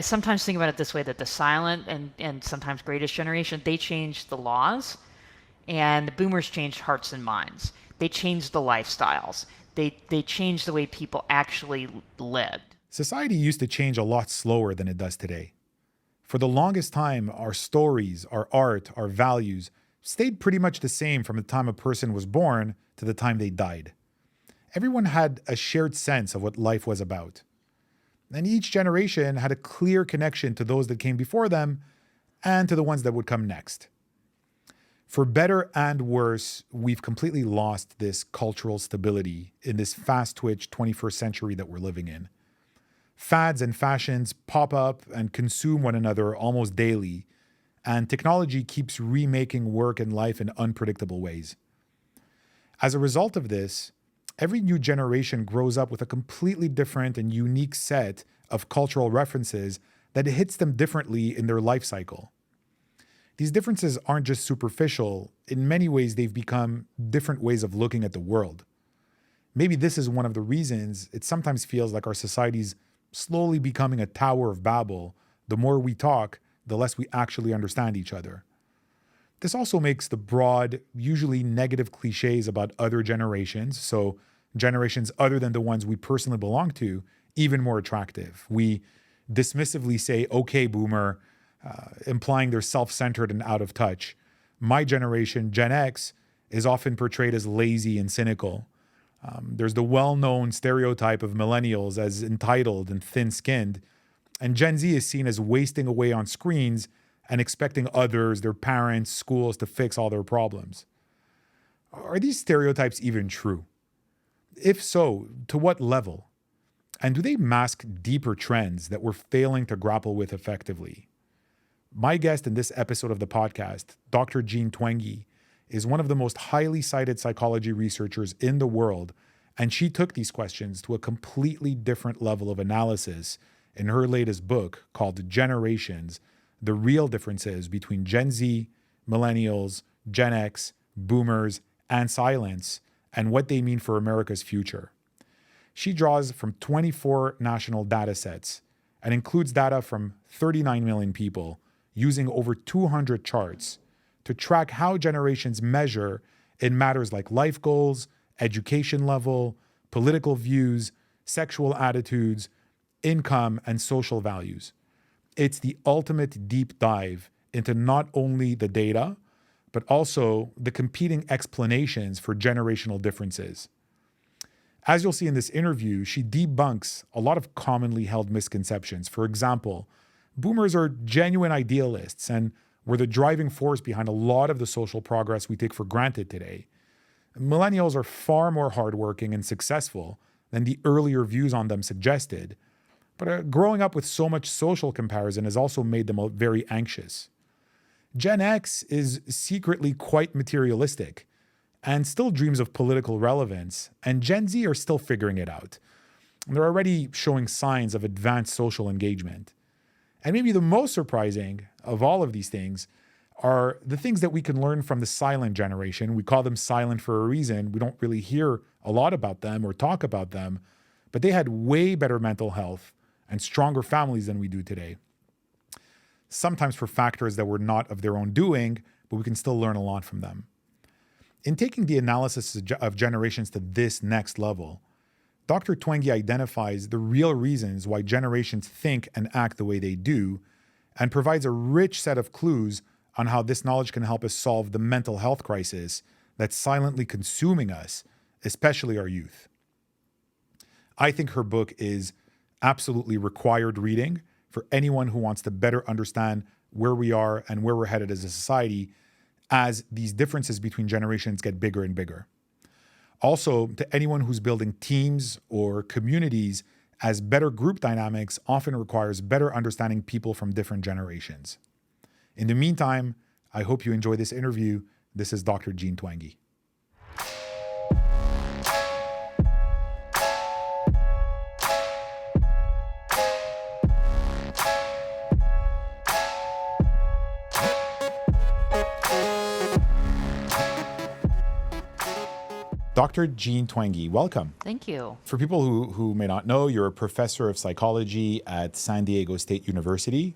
sometimes think about it this way, that the silent and sometimes greatest generation, they changed the laws, and the boomers changed hearts and minds. They changed the lifestyles. They changed the way people actually lived. Society used to change a lot slower than it does today. For the longest time, our stories, our art, our values stayed pretty much the same from the time a person was born to the time they died. Everyone had a shared sense of what life was about. And each generation had a clear connection to those that came before them and to the ones that would come next. For better and worse, we've completely lost this cultural stability in this fast-twitch 21st century that we're living in. Fads and fashions pop up and consume one another almost daily, and technology keeps remaking work and life in unpredictable ways. As a result of this, every new generation grows up with a completely different and unique set of cultural references that hits them differently in their life cycle. These differences aren't just superficial. In many ways, they've become different ways of looking at the world. Maybe this is one of the reasons it sometimes feels like our society's slowly becoming a Tower of Babel. The more we talk, the less we actually understand each other. This also makes the broad, usually negative cliches about other generations, so generations other than the ones we personally belong to, even more attractive. We dismissively say, okay, boomer, implying they're self-centered and out of touch. My generation, Gen X, is often portrayed as lazy and cynical. There's the well-known stereotype of millennials as entitled and thin-skinned, and Gen Z is seen as wasting away on screens and expecting others, their parents, schools, to fix all their problems. Are these stereotypes even true? If so, to what level? And do they mask deeper trends that we're failing to grapple with effectively? My guest in this episode of the podcast, Dr. Jean Twenge, is one of the most highly cited psychology researchers in the world, and she took these questions to a completely different level of analysis in her latest book called Generations: The Real Differences Between Gen Z, Millennials, Gen X, Boomers, and Silents, and what they mean for America's future. She draws from 24 national data sets and includes data from 39 million people using over 200 charts to track how generations measure in matters like life goals, education level, political views, sexual attitudes, income, and social values. It's the ultimate deep dive into not only the data, but also the competing explanations for generational differences. As you'll see in this interview, she debunks a lot of commonly held misconceptions. For example, boomers are genuine idealists and were the driving force behind a lot of the social progress we take for granted today. Millennials are far more hardworking and successful than the earlier views on them suggested, but growing up with so much social comparison has also made them very anxious. Gen X is secretly quite materialistic and still dreams of political relevance, and Gen Z are still figuring it out. They're already showing signs of advanced social engagement. And maybe the most surprising of all of these things are the things that we can learn from the silent generation. We call them silent for a reason. We don't really hear a lot about them or talk about them, but they had way better mental health and stronger families than we do today. Sometimes for factors that were not of their own doing, but we can still learn a lot from them. In taking the analysis of generations to this next level, Dr. Twenge identifies the real reasons why generations think and act the way they do, and provides a rich set of clues on how this knowledge can help us solve the mental health crisis that's silently consuming us, especially our youth. I think her book is absolutely required reading for anyone who wants to better understand where we are and where we're headed as a society as these differences between generations get bigger and bigger. Also, to anyone who's building teams or communities, as better group dynamics often requires better understanding people from different generations. In the meantime, I hope you enjoy this interview. This is Dr. Jean Twenge. Dr. Jean Twenge, welcome. Thank you. For people who may not know, you're a professor of psychology at San Diego State University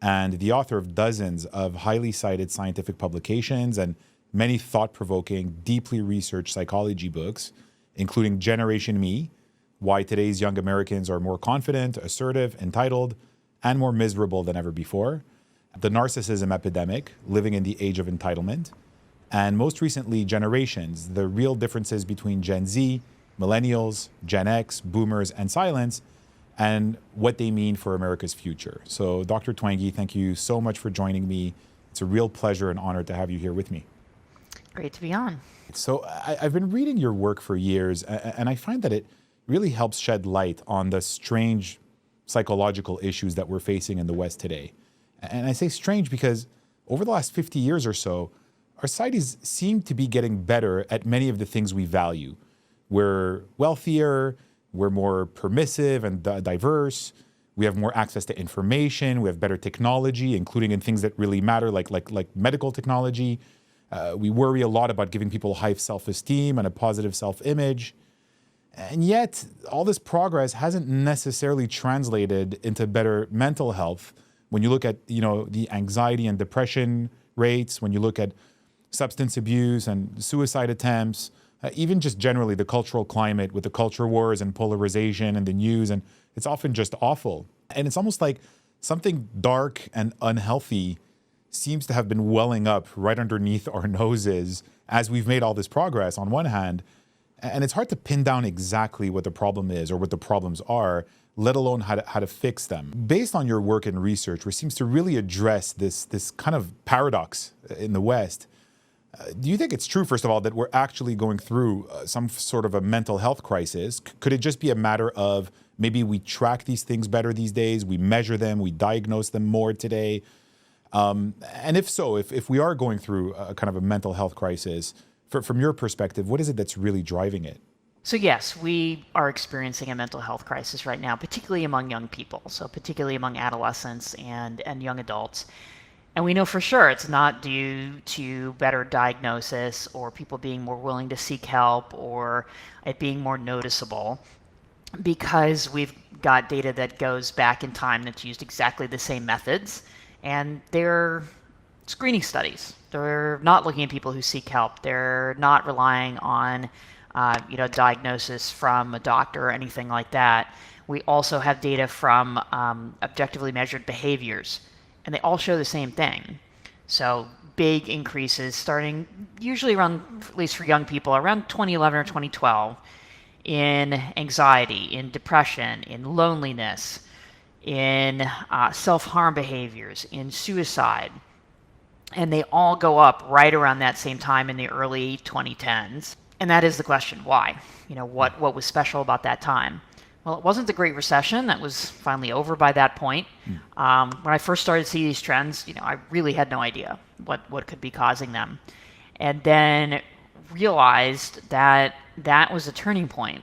and the author of dozens of highly cited scientific publications and many thought-provoking, deeply researched psychology books, including Generation Me, Why Today's Young Americans Are More Confident, Assertive, Entitled, and More Miserable Than Ever Before, The Narcissism Epidemic, Living in the Age of Entitlement, and most recently, Generations, The Real Differences Between Gen Z, Millennials, Gen X, Boomers, and Silence, and What They Mean for America's Future. So, Dr. Twenge, thank you so much for joining me. It's a real pleasure and honor to have you here with me. Great to be on. So I've been reading your work for years, and I find that it really helps shed light on the strange psychological issues that we're facing in the West today. And I say strange because over the last 50 years or so, our societies seem to be getting better at many of the things we value. We're wealthier, we're more permissive and diverse, we have more access to information, we have better technology, including in things that really matter, like medical technology. We worry a lot about giving people high self-esteem and a positive self-image. And yet, all this progress hasn't necessarily translated into better mental health. When you look at, the anxiety and depression rates, when you look at substance abuse and suicide attempts, even just generally the cultural climate with the culture wars and polarization and the news, and it's often just awful. And it's almost like something dark and unhealthy seems to have been welling up right underneath our noses as we've made all this progress on one hand. And it's hard to pin down exactly what the problem is or what the problems are, let alone how to fix them. Based on your work and research, which seems to really address this kind of paradox in the West, do you think it's true, first of all, that we're actually going through some sort of a mental health crisis? Could it just be a matter of maybe we track these things better these days, we measure them, we diagnose them more today? And if so, if we are going through a kind of a mental health crisis, from your perspective, what is it that's really driving it? So yes, we are experiencing a mental health crisis right now, particularly among young people, so particularly among adolescents and young adults. And we know for sure it's not due to better diagnosis or people being more willing to seek help or it being more noticeable, because we've got data that goes back in time that's used exactly the same methods. And they're screening studies. They're not looking at people who seek help. They're not relying on, diagnosis from a doctor or anything like that. We also have data from objectively measured behaviors, and they all show the same thing. So big increases starting usually around, at least for young people, around 2011 or 2012 in anxiety, in depression, in loneliness, in self-harm behaviors, in suicide. And they all go up right around that same time in the early 2010s. And that is the question, why? What was special about that time? Well, it wasn't the Great Recession. That was finally over by that point. When I first started to see these trends, I really had no idea what could be causing them. And then realized that was a turning point.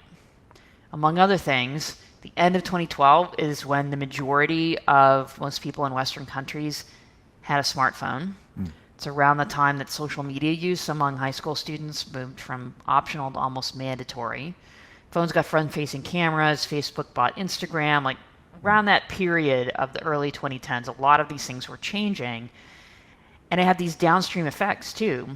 Among other things, the end of 2012 is when the majority of most people in Western countries had a smartphone. It's around the time that social media use among high school students moved from optional to almost mandatory. Phones got front-facing cameras, Facebook bought Instagram. Like around that period of the early 2010s, a lot of these things were changing. And it had these downstream effects too.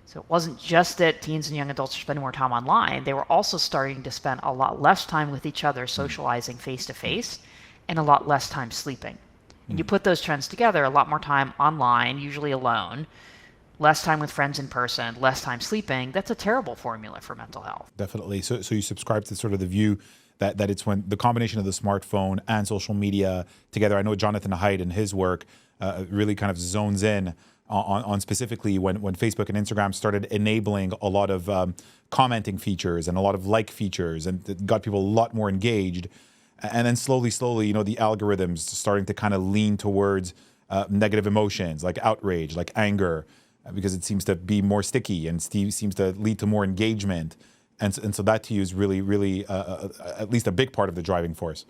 So it wasn't just that teens and young adults are spending more time online. They were also starting to spend a lot less time with each other, socializing face-to-face, and a lot less time sleeping. And you put those trends together, a lot more time online, usually alone, less time with friends in person, less time sleeping. That's a terrible formula for mental health. Definitely. So you subscribe to sort of the view that it's when the combination of the smartphone and social media together. I know Jonathan Haidt in his work really kind of zones in on specifically when Facebook and Instagram started enabling a lot of commenting features and a lot of like features, and it got people a lot more engaged. And then slowly, the algorithms starting to kind of lean towards negative emotions like outrage, like anger, because it seems to be more sticky and seems to lead to more engagement. And so that to you is really, really at least a big part of the driving force.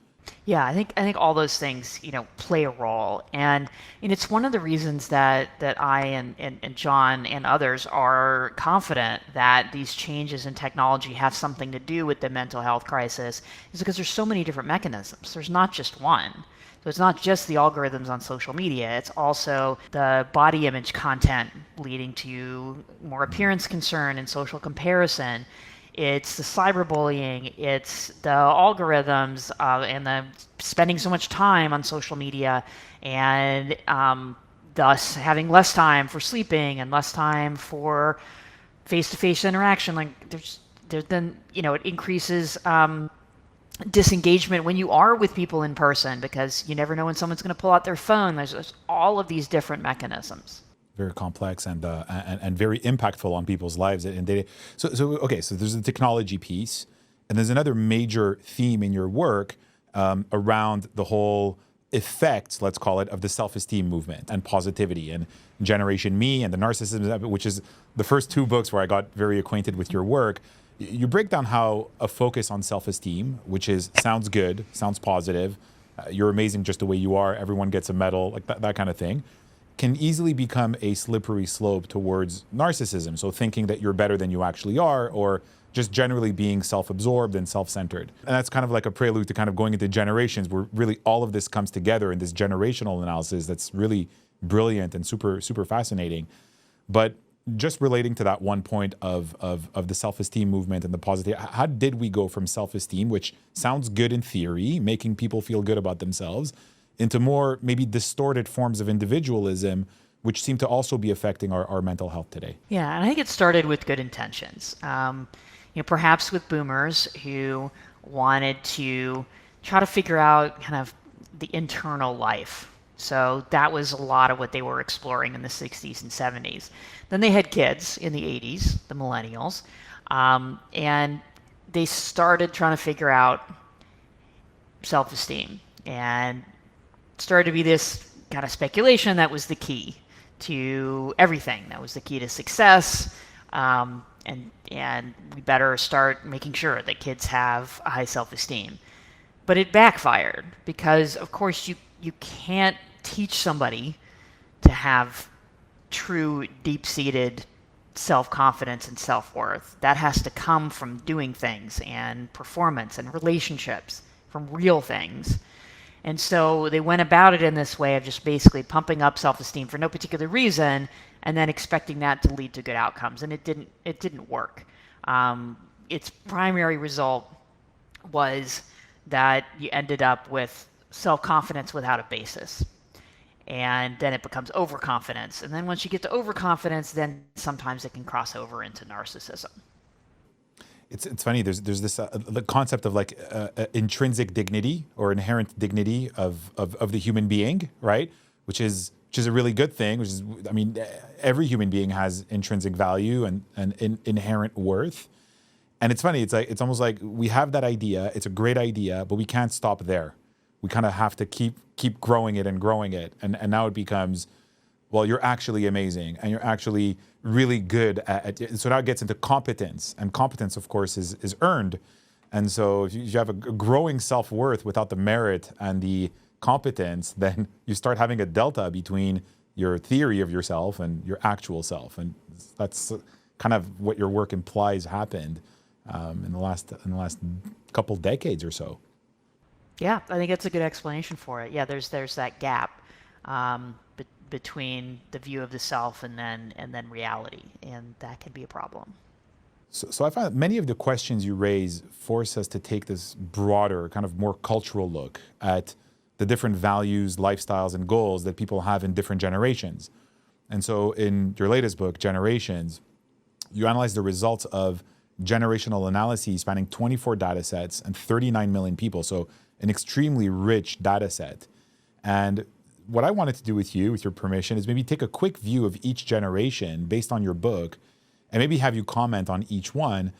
Yeah, I think all those things, play a role, and it's one of the reasons that I and John and others are confident that these changes in technology have something to do with the mental health crisis, is because there's so many different mechanisms. There's not just one. So it's not just the algorithms on social media, it's also the body image content leading to more appearance concern and social comparison. It's the cyberbullying, it's the algorithms, and the spending so much time on social media, and thus having less time for sleeping and less time for face-to-face interaction. Like there's then it increases disengagement when you are with people in person because you never know when someone's going to pull out their phone. There's all of these different mechanisms. Very complex and very impactful on people's lives and day. So there's the technology piece, and there's another major theme in your work around the whole effects, let's call it, of the self-esteem movement and positivity and Generation Me and the Narcissism, which is the first two books where I got very acquainted with your work. You break down how a focus on self-esteem, which sounds good, sounds positive, you're amazing just the way you are, everyone gets a medal, like that kind of thing, can easily become a slippery slope towards narcissism. So thinking that you're better than you actually are, or just generally being self-absorbed and self-centered. And that's kind of like a prelude to kind of going into generations where really all of this comes together in this generational analysis that's really brilliant and super, super fascinating. But just relating to that one point of the self-esteem movement and the positive, how did we go from self-esteem, which sounds good in theory, making people feel good about themselves, into more maybe distorted forms of individualism, which seem to also be affecting our mental health today? Yeah, and I think it started with good intentions. Perhaps with boomers who wanted to try to figure out kind of the internal life. So that was a lot of what they were exploring in the 60s and 70s. Then they had kids in the 80s, the Millennials, and they started trying to figure out self-esteem. And started to be this kind of speculation that was the key to everything. That was the key to success. And we better start making sure that kids have a high self-esteem. But it backfired because, of course, you can't teach somebody to have true, deep-seated self-confidence and self-worth. That has to come from doing things and performance and relationships, from real things. And so they went about it in this way of just basically pumping up self-esteem for no particular reason, and then expecting that to lead to good outcomes. And it didn't work. Its primary result was that you ended up with self-confidence without a basis. And then it becomes overconfidence. And then once you get to overconfidence, then sometimes it can cross over into narcissism. It's funny. There's this the concept of like intrinsic dignity or inherent dignity of the human being, right? Which is a really good thing. Which is, I mean, every human being has intrinsic value and inherent worth. And it's funny. It's almost like we have that idea. It's a great idea, but we can't stop there. We kind of have to keep growing it and growing it. And now it becomes, well, you're actually amazing and you're actually really good at it. So now it gets into competence, and competence, of course, is earned. And so if you have a growing self-worth without the merit and the competence, then you start having a delta between your theory of yourself and your actual self. And that's kind of what your work implies happened in the last couple decades or so. Yeah, I think that's a good explanation for it. Yeah, there's that gap between the view of the self and then reality, and that can be a problem. So I find many of the questions you raise force us to take this broader, kind of more cultural look at the different values, lifestyles, and goals that people have in different generations. And so in your latest book, Generations, you analyze the results of generational analyses spanning 24 data sets and 39 million people. So an extremely rich data set. And what I wanted to do with you, with your permission, is maybe take a quick view of each generation based on your book and maybe have you comment on each one.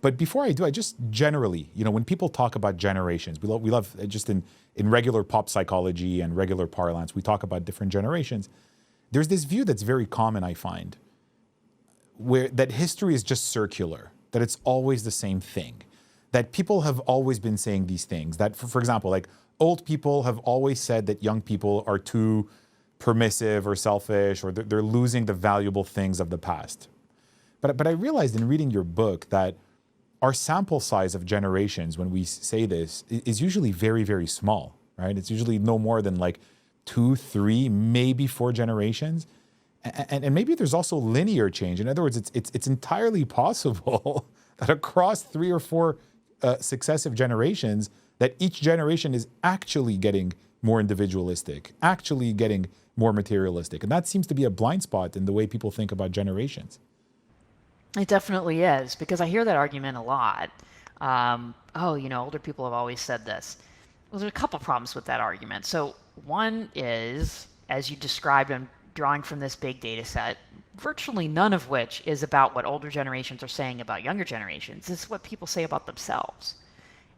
But before I do, I just generally, when people talk about generations, we love just in regular pop psychology and regular parlance, we talk about different generations. There's this view that's very common, I find, where that history is just circular, that it's always the same thing, that people have always been saying these things. That, for example, like old people have always said that young people are too permissive or selfish, or they're losing the valuable things of the past. But I realized in reading your book that our sample size of generations, when we say this, is usually very, very small, right? It's usually no more than like 2, 3, maybe 4 generations. And maybe there's also linear change. In other words, it's entirely possible that across 3 or 4 successive generations, that each generation is actually getting more individualistic, actually getting more materialistic. And that seems to be a blind spot in the way people think about generations. It definitely is, because I hear that argument a lot. Older people have always said this. Well, there's a couple problems with that argument. So one is, as you described, I'm drawing from this big data set, virtually none of which is about what older generations are saying about younger generations. It's what people say about themselves.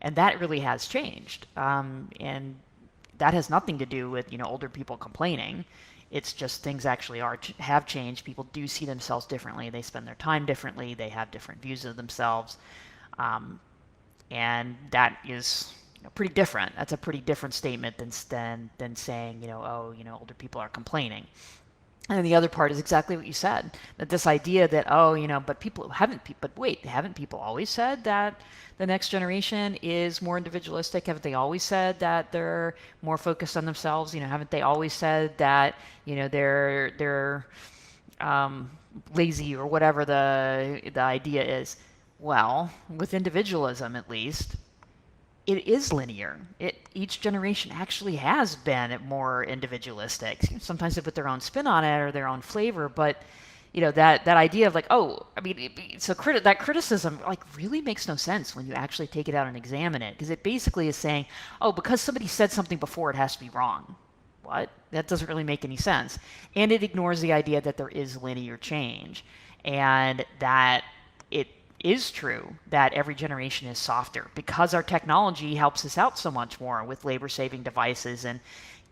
And that really has changed. And that has nothing to do with, older people complaining. It's just things actually have changed. People do see themselves differently. They spend their time differently. They have different views of themselves. And that is pretty different. That's a pretty different statement than saying, older people are complaining. And then the other part is exactly what you said, that this idea that, but haven't people always said that the next generation is more individualistic? Haven't they always said that they're more focused on themselves? Haven't they always said that, they're lazy or whatever the idea is? Well, with individualism, at least, it is linear. Each generation actually has been more individualistic. Sometimes they put their own spin on it or their own flavor, but that idea of like, that criticism really makes no sense when you actually take it out and examine it, because it basically is saying, because somebody said something before, it has to be wrong. What? That doesn't really make any sense. And it ignores the idea that there is linear change, and that it is true that every generation is softer because our technology helps us out so much more with labor-saving devices and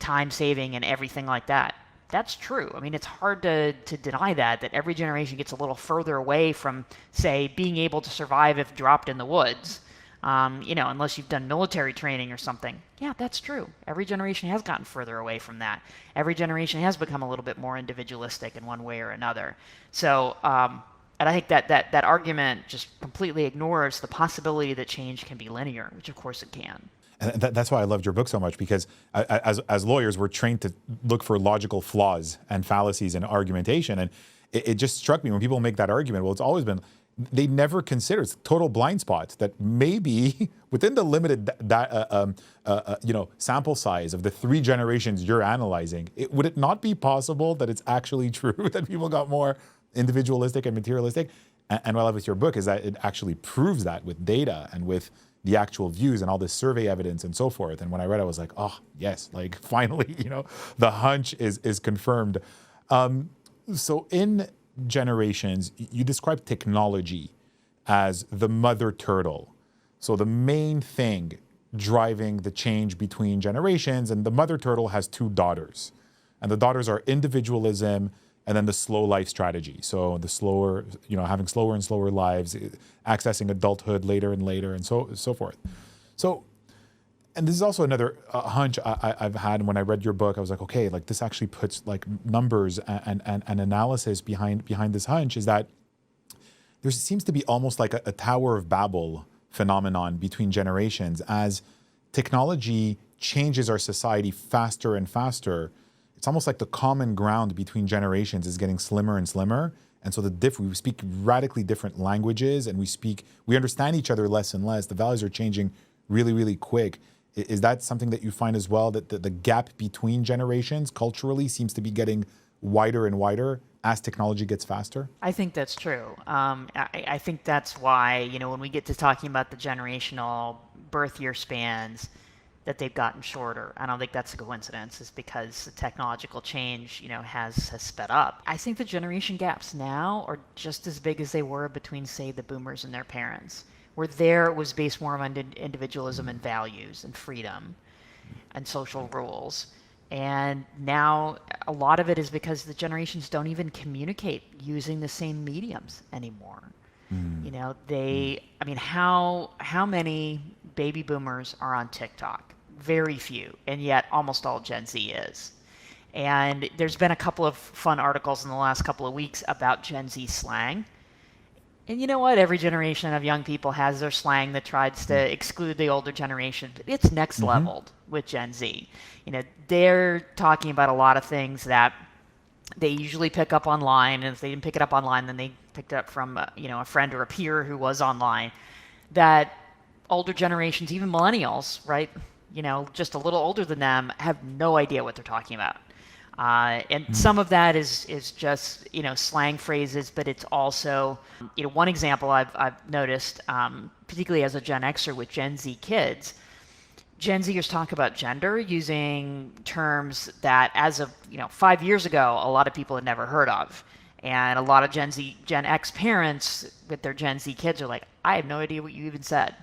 time-saving and everything like that. That's true. I mean, it's hard to deny that every generation gets a little further away from, say, being able to survive if dropped in the woods, unless you've done military training or something. Yeah, that's true. Every generation has gotten further away from that. Every generation has become a little bit more individualistic in one way or another. So, and I think that argument just completely ignores the possibility that change can be linear, which of course it can. And that's why I loved your book so much, because as lawyers, we're trained to look for logical flaws and fallacies in argumentation. And it just struck me when people make that argument, well, it's always been, they never consider, it's total blind spot, that maybe within the limited sample size of the 3 generations you're analyzing, would it not be possible that it's actually true that people got more individualistic and materialistic? And what I love with your book is that it actually proves that with data and with the actual views and all this survey evidence and so forth. And when I read it, I was like, oh, yes, like finally, the hunch is confirmed. So in generations, you describe technology as the mother turtle. So the main thing driving the change between generations, and the mother turtle has 2 daughters. And the daughters are individualism and then the slow life strategy. So the slower, having slower and slower lives, accessing adulthood later and later, and so forth. So, and this is also another hunch I've had when I read your book. I was like, okay, like this actually puts like numbers and analysis behind this hunch, is that there seems to be almost like a Tower of Babel phenomenon between generations. As technology changes our society faster and faster, it's almost like the common ground between generations is getting slimmer and slimmer. And so we speak radically different languages, and we understand each other less and less. The values are changing really, really quick. Is that something that you find as well, that the gap between generations culturally seems to be getting wider and wider as technology gets faster? I think that's true. I think that's why, when we get to talking about the generational birth year spans, that they've gotten shorter. I don't think that's a coincidence. It's because the technological change, has sped up. I think the generation gaps now are just as big as they were between, say, the boomers and their parents, where there it was based more on individualism and values and freedom and social rules. And now a lot of it is because the generations don't even communicate using the same mediums anymore. You know, I mean, how many baby boomers are on TikTok? Very few, and yet almost all Gen Z is. And there's been a couple of fun articles in the last couple of weeks about Gen Z slang. And you know what? Every generation of young people has their slang that tries to exclude the older generation. But it's next leveled with Gen Z. You know, they're talking about a lot of things that they usually pick up online, and if they didn't pick it up online, then they picked it up from a friend or a peer who was online. That older generations, even millennials, right? You know, just a little older than them, have no idea what they're talking about. And some of that is just slang phrases, but it's also one example I've noticed, particularly as a Gen Xer with Gen Z kids. Gen Zers talk about gender using terms that, as of 5 years ago, a lot of people had never heard of, and a lot of Gen X parents with their Gen Z kids are like, I have no idea what you even said,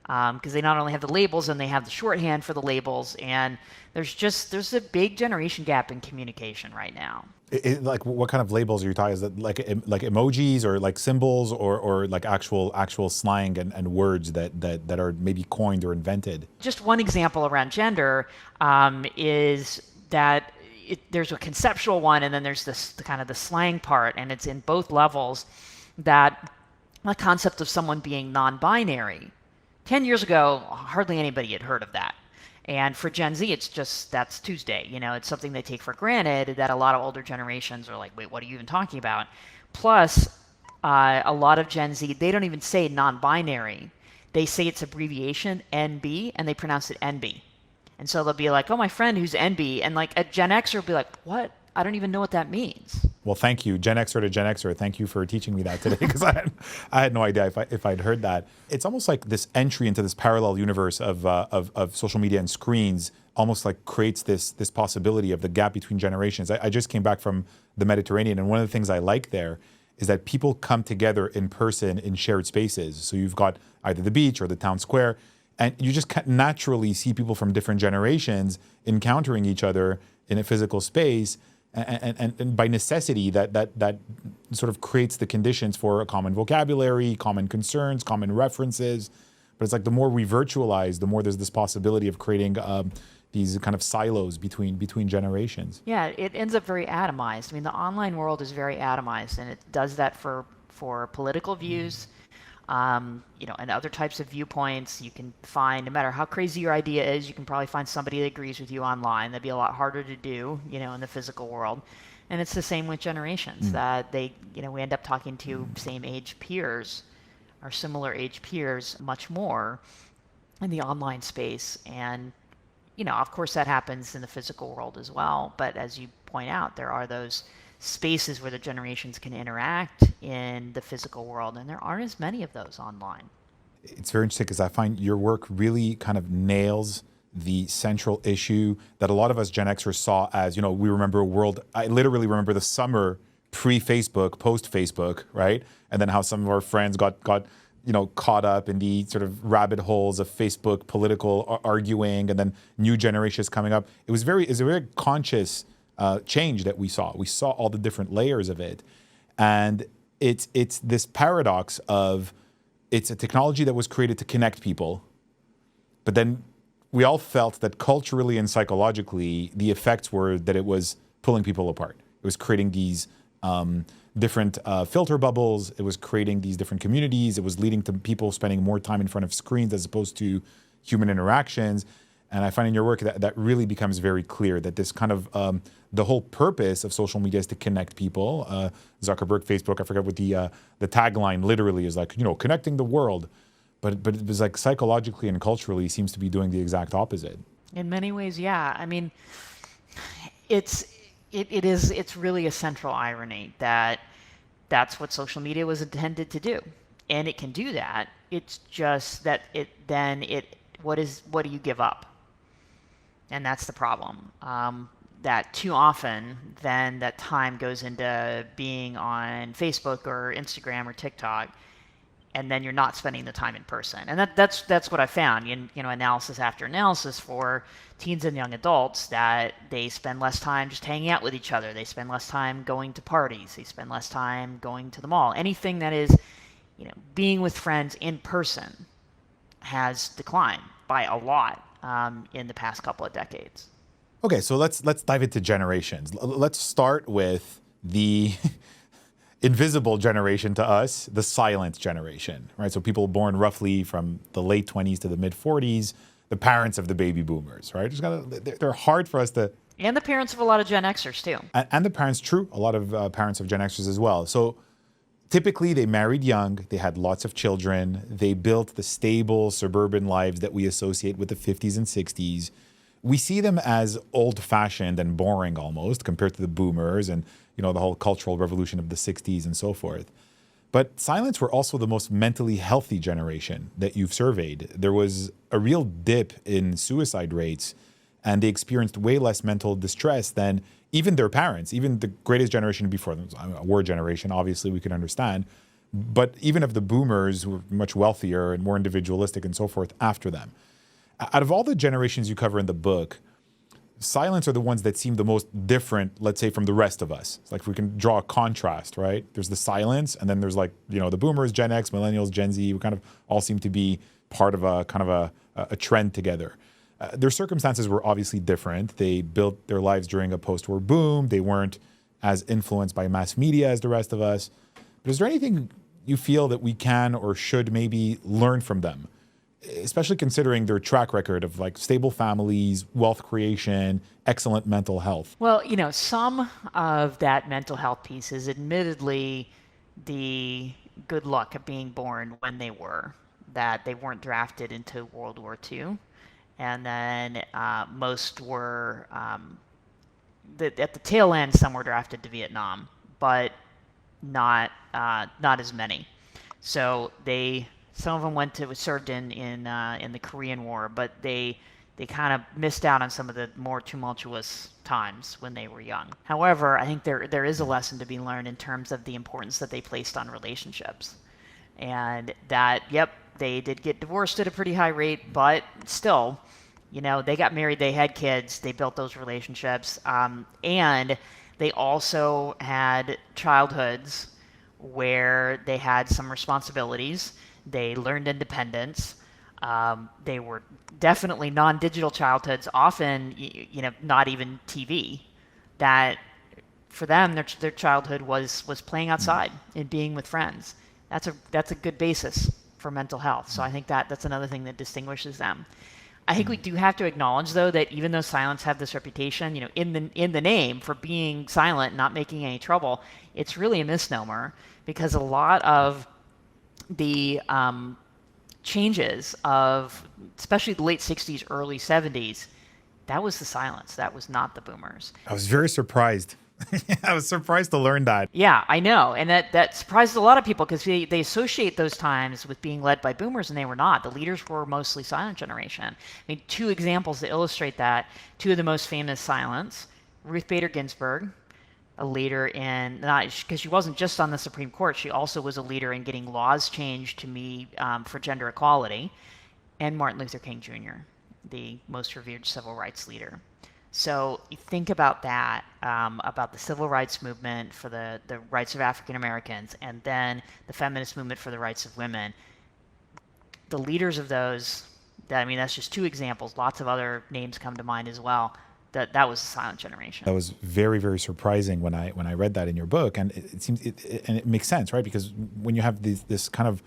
because they not only have the labels and they have the shorthand for the labels, and there's a big generation gap in communication right now. Like, what kind of labels are you talking? Is that like emojis or like symbols or like actual slang and words that are maybe coined or invented? Just one example around gender is that there's a conceptual one, and then there's the kind of the slang part, and it's in both levels. That the concept of someone being non-binary. 10 years ago, hardly anybody had heard of that. And for Gen Z, it's just, that's Tuesday. It's something they take for granted, that a lot of older generations are like, wait, what are you even talking about? Plus, a lot of Gen Z, they don't even say non-binary. They say it's abbreviation, NB, and they pronounce it NB. And so they'll be like, oh, my friend who's NB, and like a Gen Xer will be like, what? I don't even know what that means. Well, thank you, Gen Xer to Gen Xer. Thank you for teaching me that today, because I had no idea if I'd heard that. It's almost like this entry into this parallel universe of social media and screens almost like creates this possibility of the gap between generations. I just came back from the Mediterranean, and one of the things I like there is that people come together in person in shared spaces. So you've got either the beach or the town square, and you just naturally see people from different generations encountering each other in a physical space. And by necessity, that sort of creates the conditions for a common vocabulary, common concerns, common references. But it's like the more we virtualize, the more there's this possibility of creating these kind of silos between generations. Yeah, it ends up very atomized. I mean, the online world is very atomized, and it does that for political views. And other types of viewpoints. You can find, no matter how crazy your idea is, you can probably find somebody that agrees with you online. That'd be a lot harder to do, in the physical world. And it's the same with generations, that we end up talking to same age peers or similar age peers much more in the online space. And, of course that happens in the physical world as well. But as you point out, there are those spaces where the generations can interact in the physical world, and there aren't as many of those online. It's very interesting because I find your work really kind of nails the central issue that a lot of us Gen Xers saw as, we remember a world, I literally remember the summer pre-Facebook, post-Facebook, right? And then how some of our friends got caught up in the sort of rabbit holes of Facebook political arguing, and then new generations coming up. It's a very conscious change that we saw. We saw all the different layers of it. And it's this paradox of, it's a technology that was created to connect people, but then we all felt that culturally and psychologically, the effects were that it was pulling people apart. It was creating these different filter bubbles. It was creating these different communities. It was leading to people spending more time in front of screens as opposed to human interactions. And I find in your work that really becomes very clear that this kind of, the whole purpose of social media is to connect people. Zuckerberg, Facebook, I forget what the tagline literally is, like, connecting the world. But it was like psychologically and culturally seems to be doing the exact opposite. In many ways, yeah. I mean, it's really a central irony that that's what social media was intended to do. And it can do that. It's just that what do you give up? And that's the problem. That too often, then that time goes into being on Facebook or Instagram or TikTok, and then you're not spending the time in person. And that's what I found in analysis after analysis for teens and young adults, that they spend less time just hanging out with each other. They spend less time going to parties. They spend less time going to the mall. Anything that is being with friends in person has declined by a lot in the past couple of decades. Okay, so let's dive into generations. Let's start with the invisible generation to us, the silent generation, right? So people born roughly from the late 20s to the mid 40s, the parents of the baby boomers, right? They're hard for us to... And the parents of a lot of Gen Xers too. And the parents, true, a lot of parents of Gen Xers as well. So typically they married young, they had lots of children, they built the stable suburban lives that we associate with the 50s and 60s. We see them as old-fashioned and boring almost compared to the boomers and the whole cultural revolution of the 60s and so forth. But silents were also the most mentally healthy generation that you've surveyed. There was a real dip in suicide rates, and they experienced way less mental distress than even their parents, even the greatest generation before them. A war generation, obviously, we can understand. But even of the boomers who were much wealthier and more individualistic and so forth after them. Out of all the generations you cover in the book, silents are the ones that seem the most different, let's say, from the rest of us. It's like if we can draw a contrast, right? There's the silents, and then there's the boomers, Gen X, Millennials, Gen Z. We kind of all seem to be part of a trend together. Their circumstances were obviously different. They built their lives during a post-war boom. They weren't as influenced by mass media as the rest of us. But is there anything you feel that we can or should maybe learn from them? Especially considering their track record of stable families, wealth creation, excellent mental health. Well, some of that mental health piece is admittedly the good luck of being born when they were, that they weren't drafted into World War II. And then most were, at the tail end, some were drafted to Vietnam, but not as many. So some of them served in the Korean War, but they kind of missed out on some of the more tumultuous times when they were young. However, I think there is a lesson to be learned in terms of the importance that they placed on relationships. And that, yep, they did get divorced at a pretty high rate, but still, they got married, they had kids, they built those relationships, and they also had childhoods where they had some responsibilities. They learned independence. They were definitely non-digital childhoods, often, not even TV. That for them, their childhood was playing outside and being with friends. That's a good basis for mental health. So I think that's another thing that distinguishes them. I think we do have to acknowledge, though, that even though silents have this reputation, in the name for being silent, not making any trouble, it's really a misnomer, because a lot of the changes of, especially the late 60s, early 70s, that was the silence. That was not the boomers. I was very surprised. I was surprised to learn that. Yeah, I know. And that surprised a lot of people, because they associate those times with being led by boomers, and they were not. The leaders were mostly silent generation. I mean, two examples to illustrate that. Two of the most famous silents, Ruth Bader Ginsburg, a leader in, because she wasn't just on the Supreme Court, she also was a leader in getting laws changed for gender equality, and Martin Luther King Jr., the most revered civil rights leader. So you think about that, about the civil rights movement for the rights of African Americans, and then the feminist movement for the rights of women. The leaders of those, that's just two examples. Lots of other names come to mind as well. That was the silent generation. That was very, very surprising when I read that in your book, and it seems and it makes sense, right? Because when you have this kind of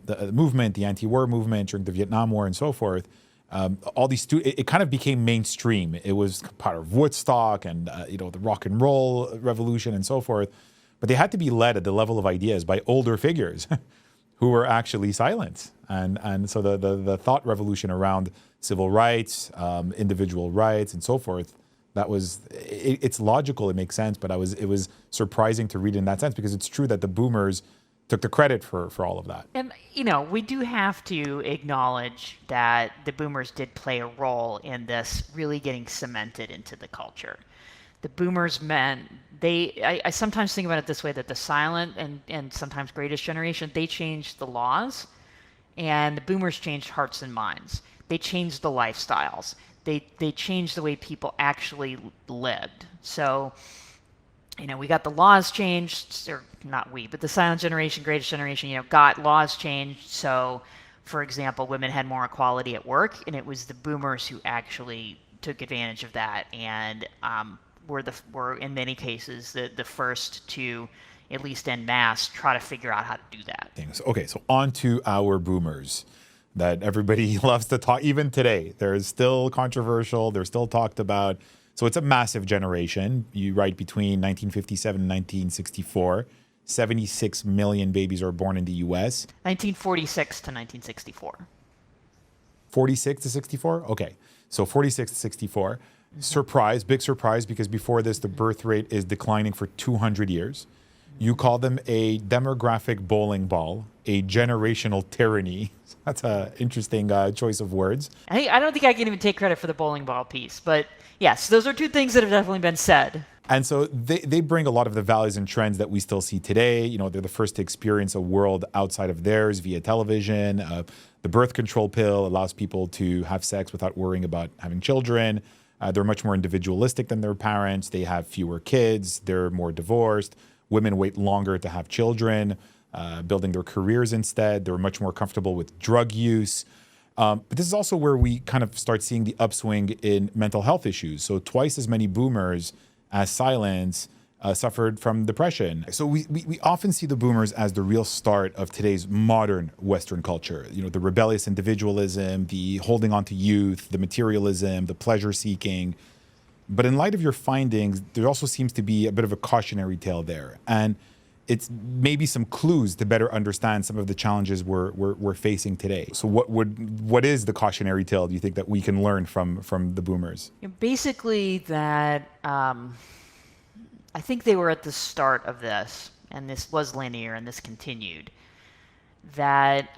the movement, the anti-war movement during the Vietnam War and so forth, all these it kind of became mainstream. It was part of Woodstock and the rock and roll revolution and so forth, but they had to be led at the level of ideas by older figures who were actually silent, and so the thought revolution around civil rights, individual rights, and so forth. It's logical, it makes sense, but it was surprising to read in that sense, because it's true that the boomers took the credit for all of that. And, we do have to acknowledge that the boomers did play a role in this really getting cemented into the culture. The boomers meant, I sometimes think about it this way, that the silent and sometimes greatest generation, they changed the laws, and the boomers changed hearts and minds. They changed the lifestyles. They changed the way people actually lived. So we got the laws changed, or not we, but the silent generation, greatest generation, got laws changed. So, for example, women had more equality at work, and it was the boomers who actually took advantage of that and were in many cases the first to, at least en masse, try to figure out how to do that. Okay, so on to our boomers that everybody loves to talk, even today. They're still controversial, they're still talked about. So it's a massive generation. You write between 1957 and 1964, 76 million babies are born in the US. 1946 to 1964. 46 to 64? Okay. So 46 to 64. Mm-hmm. Surprise, big surprise, because before this, the birth rate is declining for 200 years. You call them a demographic bowling ball, a generational tyranny. That's an interesting choice of words. I don't think I can even take credit for the bowling ball piece, but yes, those are two things that have definitely been said. And so they bring a lot of the values and trends that we still see today. They're the first to experience a world outside of theirs via television. The birth control pill allows people to have sex without worrying about having children. They're much more individualistic than their parents. They have fewer kids. They're more divorced. Women wait longer to have children, building their careers instead. They're much more comfortable with drug use. But this is also where we kind of start seeing the upswing in mental health issues. So twice as many boomers as silents suffered from depression. So we often see the boomers as the real start of today's modern Western culture. The rebellious individualism, the holding on to youth, the materialism, the pleasure seeking. But in light of your findings, there also seems to be a bit of a cautionary tale there. And it's maybe some clues to better understand some of the challenges we're facing today. So what is the cautionary tale, do you think, that we can learn from the boomers? Basically that I think they were at the start of this, and this was linear and this continued, that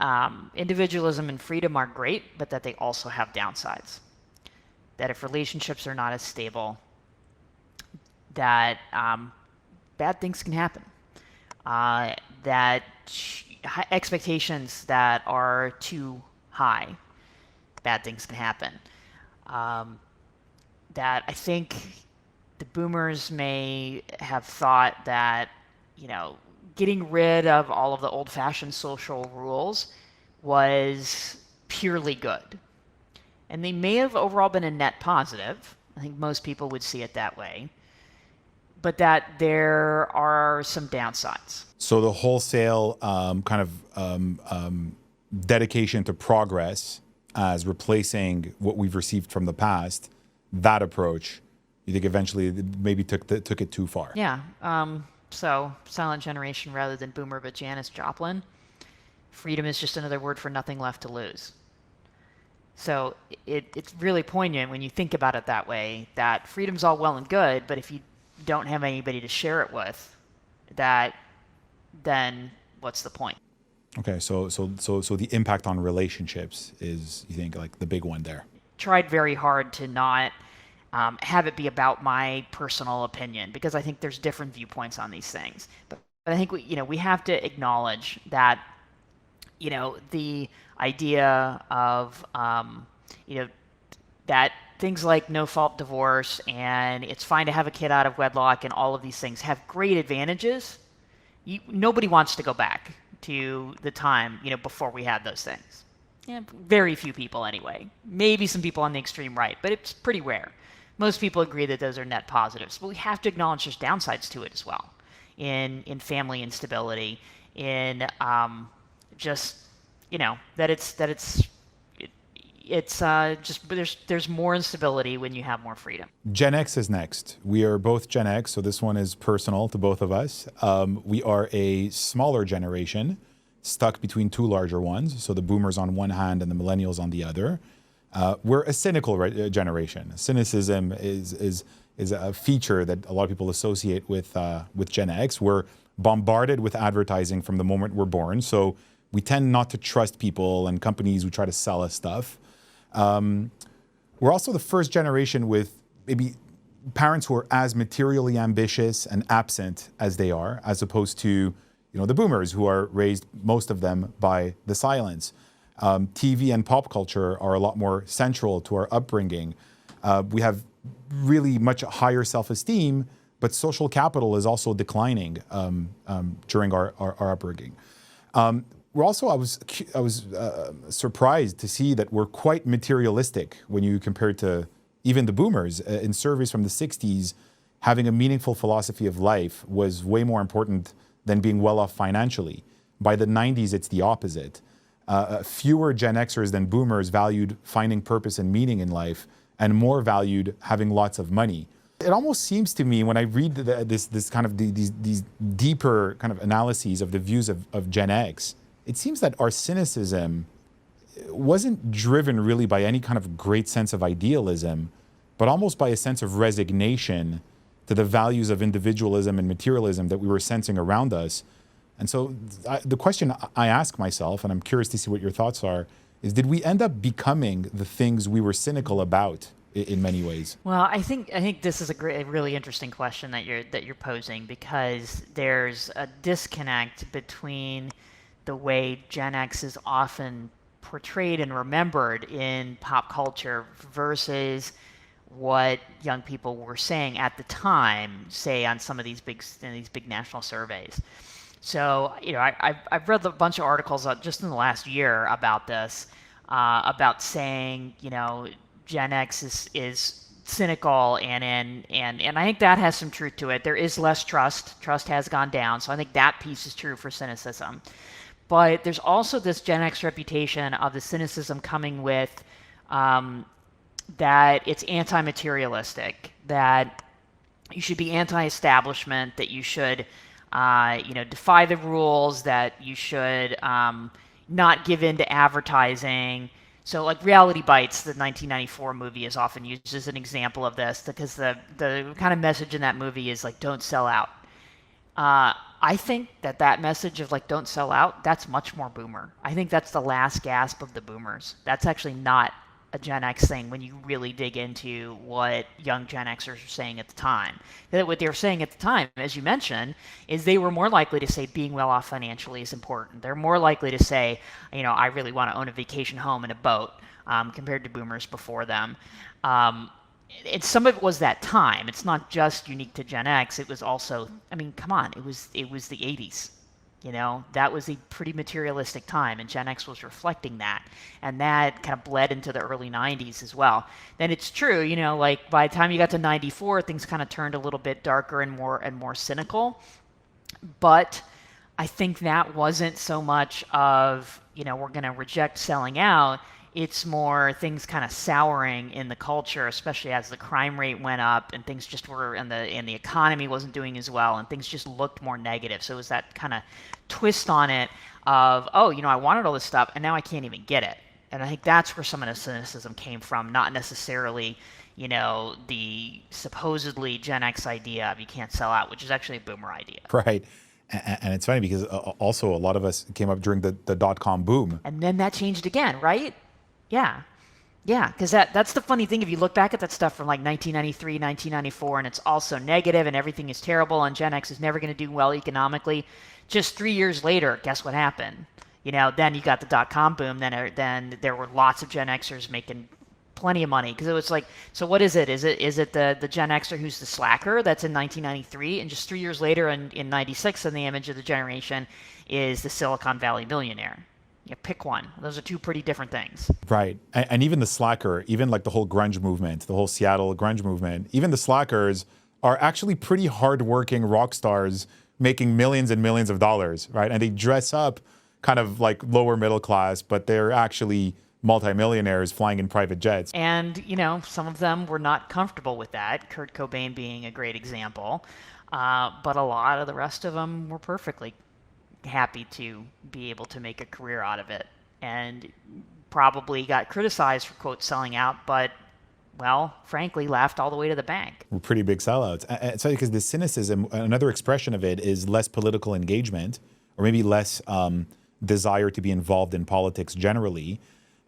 individualism and freedom are great, but that they also have downsides. That if relationships are not as stable, that bad things can happen. That expectations that are too high, bad things can happen. That I think the boomers may have thought that, getting rid of all of the old-fashioned social rules was purely good. And they may have overall been a net positive. I think most people would see it that way. But that there are some downsides. So the wholesale dedication to progress as replacing what we've received from the past, that approach, you think eventually maybe took it too far? Yeah. So silent generation rather than boomer, but Janis Joplin. Freedom is just another word for nothing left to lose. So it's really poignant when you think about it that way, that freedom's all well and good, but if you don't have anybody to share it with, then what's the point? Okay, so the impact on relationships is, you think, like the big one there? Tried very hard to not have it be about my personal opinion, because I think there's different viewpoints on these things. But I think we have to acknowledge that the idea of that things like no-fault divorce and it's fine to have a kid out of wedlock and all of these things have great advantages. Nobody wants to go back to the time before we had those things. Yeah, very few people anyway. Maybe some people on the extreme right, but it's pretty rare. Most people agree that those are net positives, but we have to acknowledge there's downsides to it as well. In family instability, in just that it's just there's more instability when you have more freedom. Gen X is next. We are both Gen X, so this one is personal to both of us. We are a smaller generation, stuck between two larger ones, so the boomers on one hand and the millennials on the other. We're a cynical generation. Cynicism is a feature that a lot of people associate with Gen X. We're bombarded with advertising from the moment we're born, so we tend not to trust people and companies who try to sell us stuff. We're also the first generation with maybe parents who are as materially ambitious and absent as they are, as opposed to the boomers who are raised, most of them, by the silence. TV and pop culture are a lot more central to our upbringing. We have really much higher self-esteem but social capital is also declining during our upbringing. We're also, I was surprised to see that we're quite materialistic when you compare to even the boomers. In surveys from the 60s, having a meaningful philosophy of life was way more important than being well off financially. By the 90s, it's the opposite. Fewer Gen Xers than boomers valued finding purpose and meaning in life, and more valued having lots of money. It almost seems to me when I read this kind of these deeper kind of analyses of the views of Gen X, it seems that our cynicism wasn't driven really by any kind of great sense of idealism, but almost by a sense of resignation to the values of individualism and materialism that we were sensing around us. And so the question I ask myself, and I'm curious to see what your thoughts are, is did we end up becoming the things we were cynical about in many ways? Well, I think this is a really interesting question that you're posing, because there's a disconnect between the way Gen X is often portrayed and remembered in pop culture versus what young people were saying at the time, say on some of these big national surveys. So, I've read a bunch of articles just in the last year about this, about saying, Gen X is cynical, and I think that has some truth to it. There is less trust. Trust has gone down, so I think that piece is true for cynicism. But there's also this Gen X reputation of the cynicism coming with that it's anti-materialistic, that you should be anti-establishment, that you should defy the rules, that you should not give in to advertising. So like Reality Bites, the 1994 movie, is often used as an example of this, because the kind of message in that movie is like, don't sell out. I think that message of like, don't sell out, that's much more boomer. I think that's the last gasp of the boomers. That's actually not a Gen X thing when you really dig into what young Gen Xers are saying at the time. What they were saying at the time, as you mentioned, is they were more likely to say being well off financially is important. They're more likely to say, I really want to own a vacation home and a boat, compared to boomers before them. And some of it was that time. It's not just unique to Gen X. It was also, come on, it was the 80s. That was a pretty materialistic time, and Gen X was reflecting that. And that kind of bled into the early 90s as well. Then it's true, like by the time you got to 94, things kind of turned a little bit darker and more cynical. But I think that wasn't so much of, we're going to reject selling out. It's more things kind of souring in the culture, especially as the crime rate went up and things just were, and the economy wasn't doing as well, and things just looked more negative. So it was that kind of twist on it of, I wanted all this stuff and now I can't even get it. And I think that's where some of the cynicism came from, not necessarily, the supposedly Gen X idea of you can't sell out, which is actually a boomer idea. Right. And it's funny because also a lot of us came up during the dot-com boom. And then that changed again, right? Yeah, because that's the funny thing. If you look back at that stuff from like 1993, 1994, and it's also negative and everything is terrible and Gen X is never going to do well economically, just 3 years later, guess what happened? Then you got the dot-com boom. Then there were lots of Gen Xers making plenty of money, because it was like, so what is it? Is it the Gen Xer who's the slacker that's in 1993, and just 3 years later in 96, in the image of the generation, is the Silicon Valley millionaire? Pick one. Those are two pretty different things. Right. And even the slacker, even like the whole grunge movement, the whole Seattle grunge movement, even the slackers are actually pretty hardworking rock stars making millions and millions of dollars, right? And they dress up kind of like lower middle class, but they're actually multimillionaires flying in private jets. And, some of them were not comfortable with that, Kurt Cobain being a great example. But a lot of the rest of them were perfectly happy to be able to make a career out of it, and probably got criticized for, quote, selling out, but, well, frankly, laughed all the way to the bank. We're pretty big sellouts. It's funny because the cynicism, another expression of it is less political engagement, or maybe less desire to be involved in politics generally.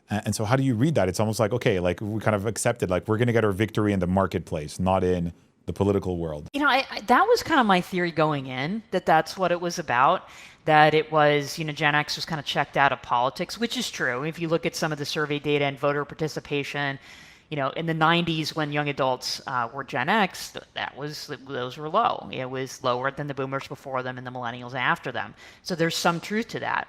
And so how do you read that? It's almost like, okay, like we kind of accepted, like we're going to get our victory in the marketplace, not in the political world. That was kind of my theory going in, that's what it was about. That it was, Gen X was kind of checked out of politics, which is true. If you look at some of the survey data and voter participation, in the 90s when young adults were Gen X, those were low. It was lower than the boomers before them and the millennials after them. So there's some truth to that.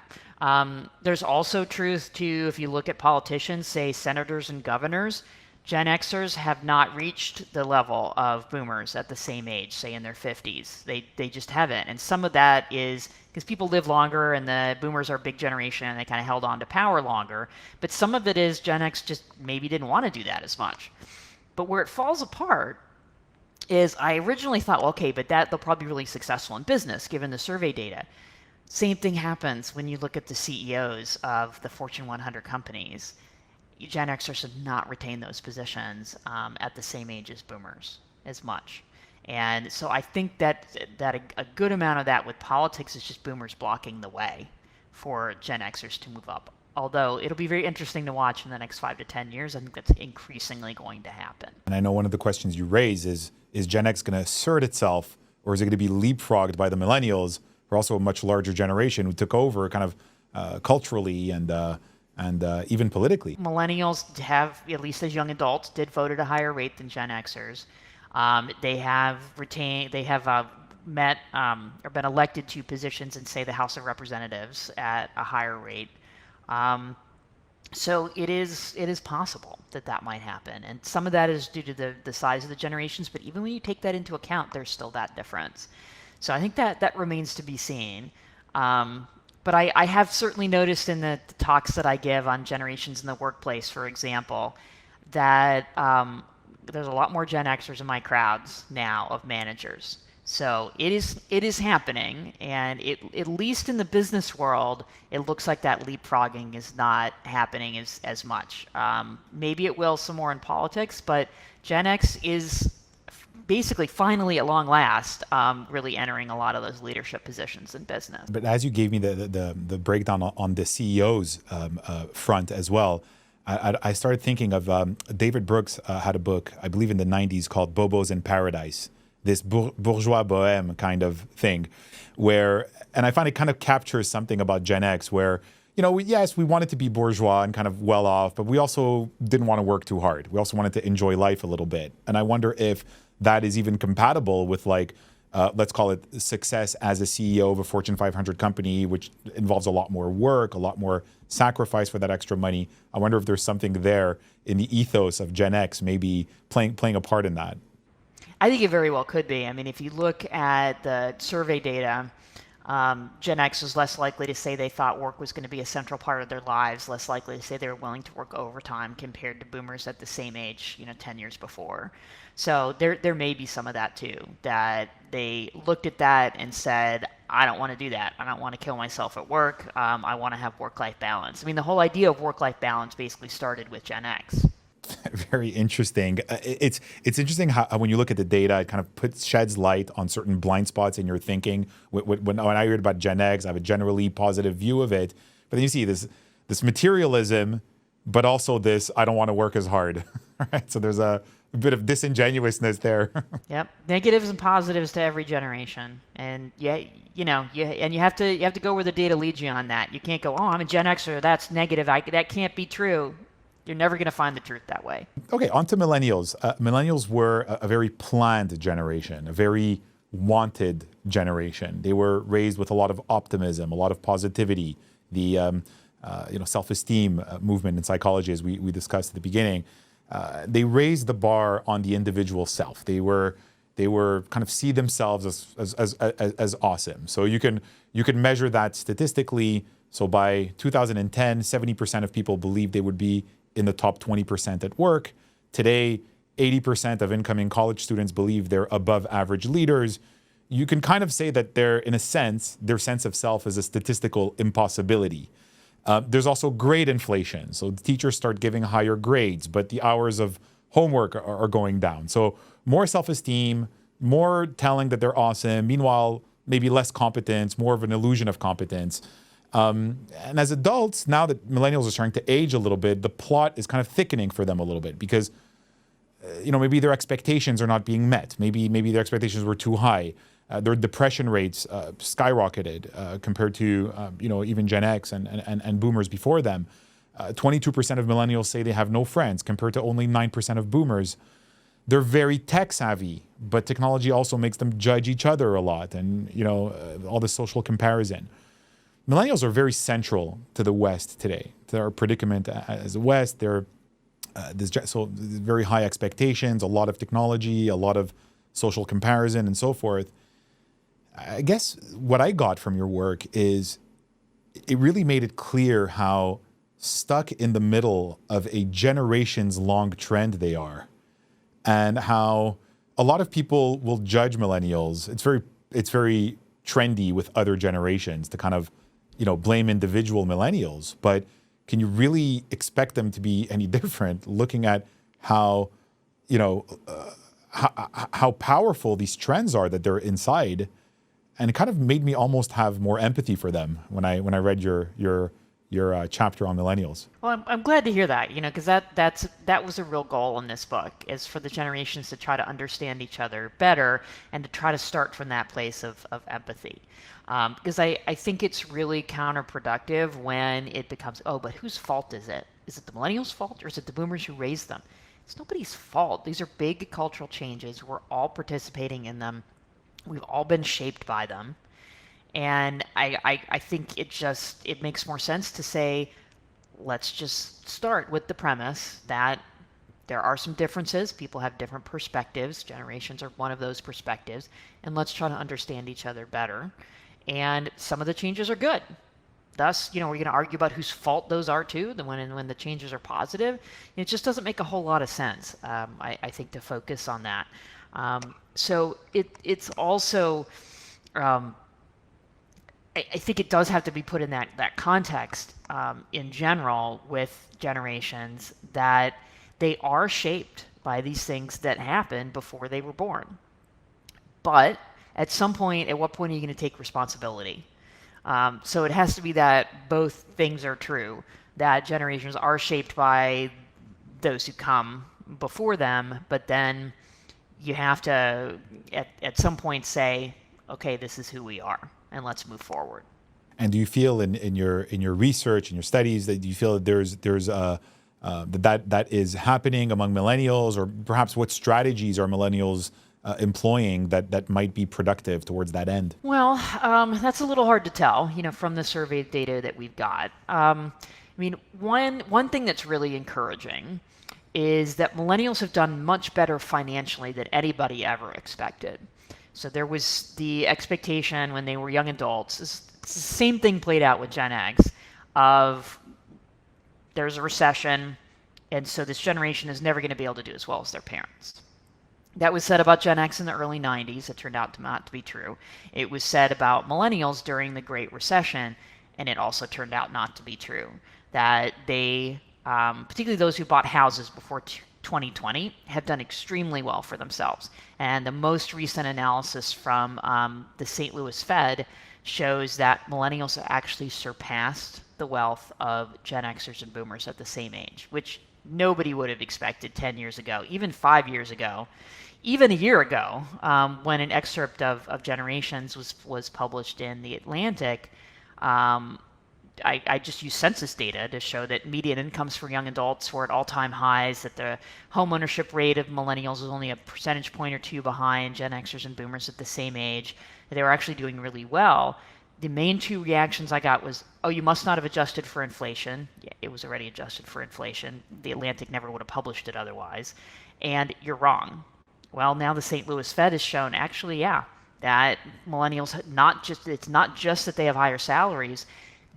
There's also truth to, if you look at politicians, say senators and governors, Gen Xers have not reached the level of boomers at the same age, say in their 50s. They just haven't. And some of that is because people live longer and the boomers are a big generation and they kind of held on to power longer. But some of it is Gen X just maybe didn't want to do that as much. But where it falls apart is I originally thought, well, okay, but they'll probably be really successful in business given the survey data. Same thing happens when you look at the CEOs of the Fortune 100 companies. Gen Xers have not retained those positions at the same age as boomers as much. And so I think that a good amount of that with politics is just boomers blocking the way for Gen Xers to move up. Although it'll be very interesting to watch in the next 5 to 10 years. I think that's increasingly going to happen. And I know one of the questions you raise is Gen X going to assert itself, or is it going to be leapfrogged by the millennials, who are also a much larger generation who took over kind of culturally and even politically? Millennials have, at least as young adults, did vote at a higher rate than Gen Xers. They have met or been elected to positions in, say, the House of Representatives at a higher rate. So it is possible that might happen. And some of that is due to the size of the generations, but even when you take that into account, there's still that difference. So I think that remains to be seen. But I have certainly noticed in the talks that I give on generations in the workplace, for example, that there's a lot more Gen Xers in my crowds now of managers. So it is happening, and at least in the business world, it looks like that leapfrogging is not happening as much. Maybe it will some more in politics, but Gen X is basically finally at long last really entering a lot of those leadership positions in business. But as you gave me the breakdown on the CEO's front as well, I started thinking of David Brooks had a book, I believe in the 90s, called Bobos in Paradise, this bourgeois bohème kind of thing, and I find it kind of captures something about Gen X where, yes, we wanted to be bourgeois and kind of well off, but we also didn't want to work too hard. We also wanted to enjoy life a little bit. And I wonder if that is even compatible with let's call it success as a CEO of a Fortune 500 company, which involves a lot more work, a lot more sacrifice for that extra money. I wonder if there's something there in the ethos of Gen X maybe playing a part in that. I think it very well could be. I mean, if you look at the survey data, Gen X was less likely to say they thought work was going to be a central part of their lives, less likely to say they were willing to work overtime compared to boomers at the same age, 10 years before. So there may be some of that too, that they looked at that and said, I don't want to do that. I don't want to kill myself at work. I want to have work-life balance. I mean, the whole idea of work-life balance basically started with Gen X. Very interesting. It's interesting how when you look at the data, it kind of sheds light on certain blind spots in your thinking. When I heard about Gen X, I have a generally positive view of it. But then you see this materialism, but also this, I don't want to work as hard. Right? So there's a bit of disingenuousness there. Yep. Negatives and positives to every generation. And you have to go where the data leads you on that. You can't go, I'm a Gen Xer, that's negative. That can't be true. You're never going to find the truth that way. Okay, on to millennials. Millennials were a very planned generation, a very wanted generation. They were raised with a lot of optimism, a lot of positivity, the self-esteem movement in psychology, as we discussed at the beginning. They raised the bar on the individual self. They were kind of see themselves as awesome. So you can measure that statistically. So by 2010, 70% of people believed they would be in the top 20% at work. Today, 80% of incoming college students believe they're above average leaders. You can kind of say that in a sense, their sense of self is a statistical impossibility. There's also grade inflation. So the teachers start giving higher grades, but the hours of homework are going down. So more self-esteem, more telling that they're awesome. Meanwhile, maybe less competence, more of an illusion of competence. And as adults, now that millennials are starting to age a little bit, the plot is kind of thickening for them a little bit because, maybe their expectations are not being met. Maybe their expectations were too high. Their depression rates skyrocketed compared to, even Gen X and boomers before them. 22% of millennials say they have no friends compared to only 9% of boomers. They're very tech savvy, but technology also makes them judge each other a lot, and all the social comparison. Millennials are very central to the West today, to our predicament as the West. There's very high expectations, a lot of technology, a lot of social comparison, and so forth. I guess what I got from your work is it really made it clear how stuck in the middle of a generations long trend they are, and how a lot of people will judge millennials. It's very trendy with other generations to kind of, blame individual millennials, but can you really expect them to be any different looking at how, how powerful these trends are that they're inside? And it kind of made me almost have more empathy for them when I read your chapter on millennials. Well, I'm glad to hear that, because that was a real goal in this book, is for the generations to try to understand each other better and to try to start from that place of empathy. Because I think it's really counterproductive when it becomes, but whose fault is it? Is it the millennials' fault, or is it the boomers who raised them? It's nobody's fault. These are big cultural changes. We're all participating in them. We've all been shaped by them. And I think it makes more sense to say, let's just start with the premise that there are some differences. People have different perspectives. Generations are one of those perspectives. And let's try to understand each other better. And some of the changes are good. Thus, we're going to argue about whose fault those are too, when the changes are positive. It just doesn't make a whole lot of sense, I think, to focus on that. So it's also... I think it does have to be put in that context in general with generations, that they are shaped by these things that happened before they were born. But at what point are you going to take responsibility? So it has to be that both things are true, that generations are shaped by those who come before them, but then you have to at some point say, okay, this is who we are, and let's move forward. And do you feel in your research and your studies that you feel that there's that is happening among millennials, or perhaps what strategies are millennials employing that might be productive towards that end? Well, that's a little hard to tell, from the survey data that we've got. One thing that's really encouraging is that millennials have done much better financially than anybody ever expected. So there was the expectation when they were young adults, it's the same thing played out with Gen X, of there's a recession, and so this generation is never going to be able to do as well as their parents. That was said about Gen X in the early 90s. It turned out not to be true. It was said about millennials during the Great Recession, and it also turned out not to be true. That they, particularly those who bought houses before 2020, have done extremely well for themselves. And the most recent analysis from the St. Louis Fed shows that millennials have actually surpassed the wealth of Gen Xers and boomers at the same age, which nobody would have expected 10 years ago, even 5 years ago, even a year ago, when an excerpt of Generations was published in The Atlantic. I just used census data to show that median incomes for young adults were at all-time highs, that the home ownership rate of millennials was only a percentage point or two behind Gen Xers and boomers at the same age, that they were actually doing really well. The main two reactions I got was, you must not have adjusted for inflation. Yeah, it was already adjusted for inflation. The Atlantic never would have published it otherwise. And you're wrong. Well, now the St. Louis Fed has shown, actually, that millennials, it's not just that they have higher salaries,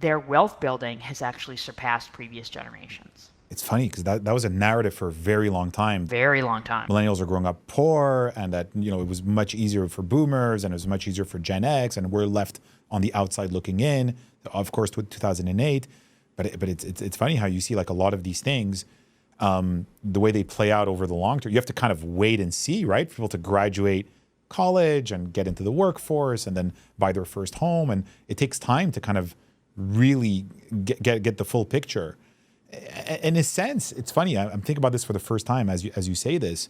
their wealth building has actually surpassed previous generations. It's funny because that was a narrative for a very long time. Very long time. Millennials are growing up poor, and that it was much easier for boomers, and it was much easier for Gen X, and we're left on the outside looking in. Of course, with 2008, but it's funny how you see like a lot of these things, the way they play out over the long term. You have to kind of wait and see, right? For people to graduate college and get into the workforce, and then buy their first home, and it takes time to kind of really get the full picture. In a sense, it's funny. I'm thinking about this for the first time as you say this.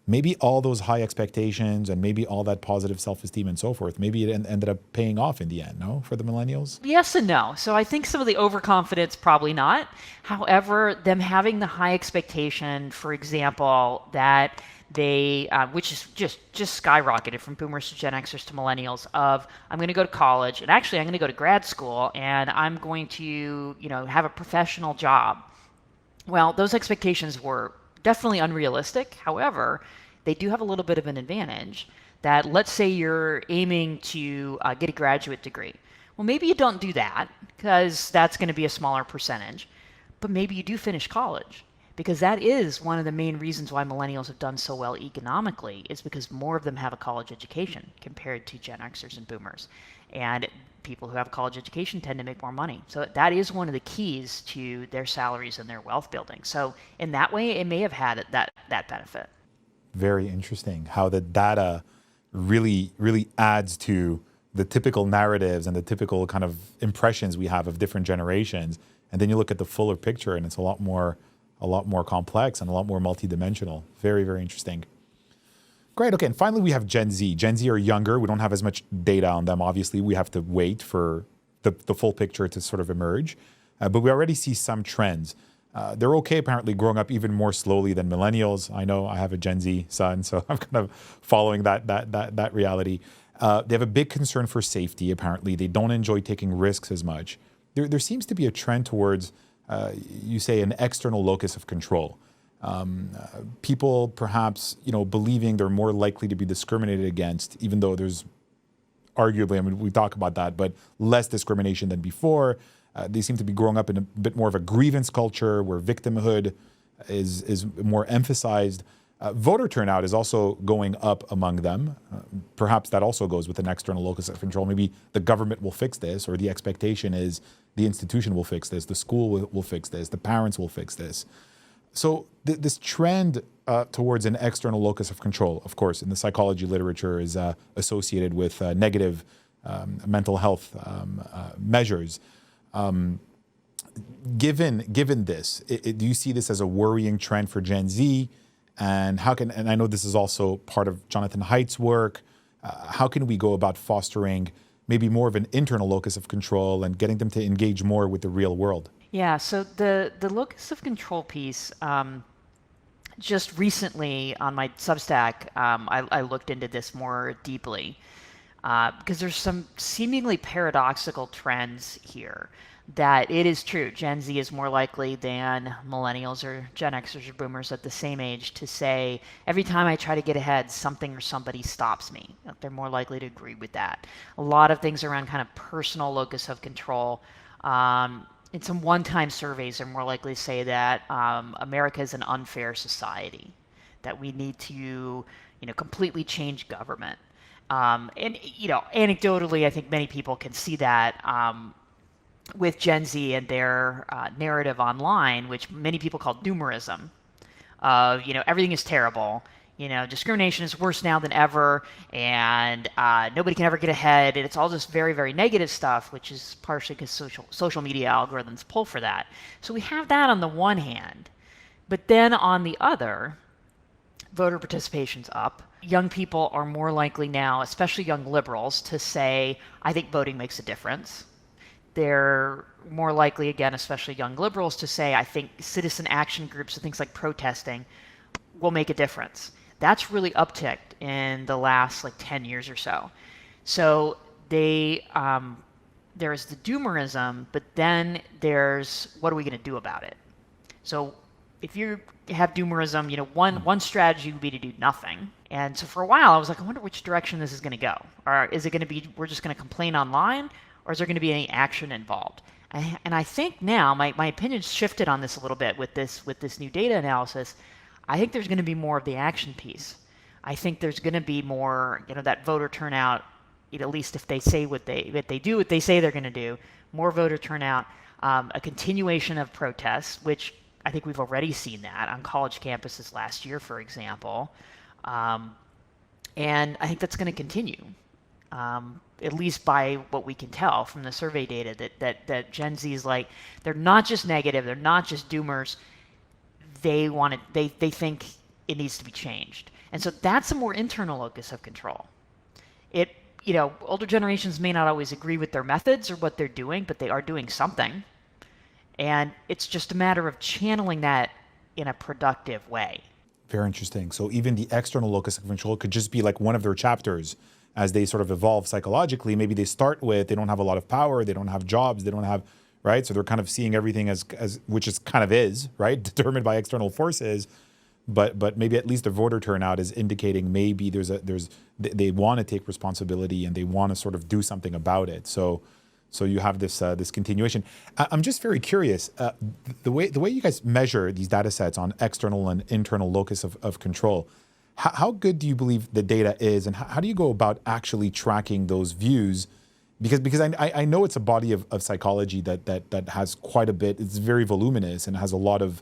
maybe all those high expectations and maybe all that positive self-esteem and so forth, maybe it ended up paying off in the end, no, for the millennials? Yes and no. So I think some of the overconfidence, probably not. However, them having the high expectation, for example, that they, which is just skyrocketed from boomers to Gen Xers to millennials, of I'm going to go to college, and actually I'm going to go to grad school, and I'm going to, have a professional job. Well, those expectations were definitely unrealistic. However, they do have a little bit of an advantage that, let's say you're aiming to get a graduate degree. Well, maybe you don't do that because that's going to be a smaller percentage, but maybe you do finish college, because that is one of the main reasons why millennials have done so well economically, is because more of them have a college education compared to Gen Xers and boomers. And people who have a college education tend to make more money. So that is one of the keys to their salaries and their wealth building. So in that way, it may have had that benefit. Very interesting how the data really, really adds to the typical narratives and the typical kind of impressions we have of different generations. And then you look at the fuller picture and it's a lot more complex and a lot more multidimensional. Very, very interesting. Great. Okay. And finally, we have Gen Z. Gen Z are younger. We don't have as much data on them. Obviously, we have to wait for the full picture to sort of emerge. But we already see some trends. They're okay, apparently, growing up even more slowly than millennials. I know I have a Gen Z son, so I'm kind of following that reality. They have a big concern for safety, apparently. They don't enjoy taking risks as much. There seems to be a trend towards, you say, an external locus of control. People perhaps, believing they're more likely to be discriminated against, even though there's arguably, we talk about that, but less discrimination than before. They seem to be growing up in a bit more of a grievance culture where victimhood is more emphasized. Voter turnout is also going up among them. Perhaps that also goes with an external locus of control. Maybe the government will fix this, or the expectation is the institution will fix this, the school will fix this, the parents will fix this. So this trend towards an external locus of control, of course, in the psychology literature is associated with negative mental health measures. Given this, do you see this as a worrying trend for Gen Z? And and I know this is also part of Jonathan Haidt's work, how can we go about fostering maybe more of an internal locus of control and getting them to engage more with the real world? Yeah, so the locus of control piece, just recently on my Substack, I looked into this more deeply because there's some seemingly paradoxical trends here. That it is true, Gen Z is more likely than millennials or Gen Xers or boomers at the same age to say, every time I try to get ahead, something or somebody stops me. They're more likely to agree with that. A lot of things around kind of personal locus of control. In some one-time surveys, they're more likely to say that America is an unfair society, that we need to, completely change government. And anecdotally, I think many people can see that with Gen Z and their narrative online, which many people call doomerism, of, everything is terrible. Discrimination is worse now than ever, and nobody can ever get ahead, and it's all just very, very negative stuff, which is partially because social media algorithms pull for that. So we have that on the one hand, but then on the other, voter participation's up. Young people are more likely now, especially young liberals, to say, I think voting makes a difference. They're more likely, again, especially young liberals, to say, I think citizen action groups and things like protesting will make a difference. That's really upticked in the last 10 years or so. So there's the doomerism, but then there's what are we going to do about it? So if you have doomerism, one strategy would be to do nothing. And so for a while, I was like, I wonder which direction this is going to go. Or is it going to be we're just going to complain online? Or is there going to be any action involved? And I think now my opinion's shifted on this a little bit with this new data analysis. I think there's going to be more of the action piece. I think there's going to be more, that voter turnout, at least if they say what they do what they say they're going to do, more voter turnout, a continuation of protests, which I think we've already seen that on college campuses last year, for example. And I think that's going to continue. At least by what we can tell from the survey data, that Gen Z is they're not just negative, they're not just doomers. They think it needs to be changed. And so that's a more internal locus of control. Older generations may not always agree with their methods or what they're doing, but they are doing something. And it's just a matter of channeling that in a productive way. Very interesting. So even the external locus of control could just be like one of their chapters as they sort of evolve psychologically. Maybe they start with, they don't have a lot of power, they don't have jobs, they don't have, right? So they're kind of seeing everything as which is kind of is, right? Determined by external forces. But maybe at least the voter turnout is indicating maybe they want to take responsibility and they want to sort of do something about it. So you have this continuation. I'm just very curious, the way you guys measure these data sets on external and internal locus of control, how good do you believe the data is, and how do you go about actually tracking those views? Because I know it's a body of psychology that has quite a bit. It's very voluminous and has a lot of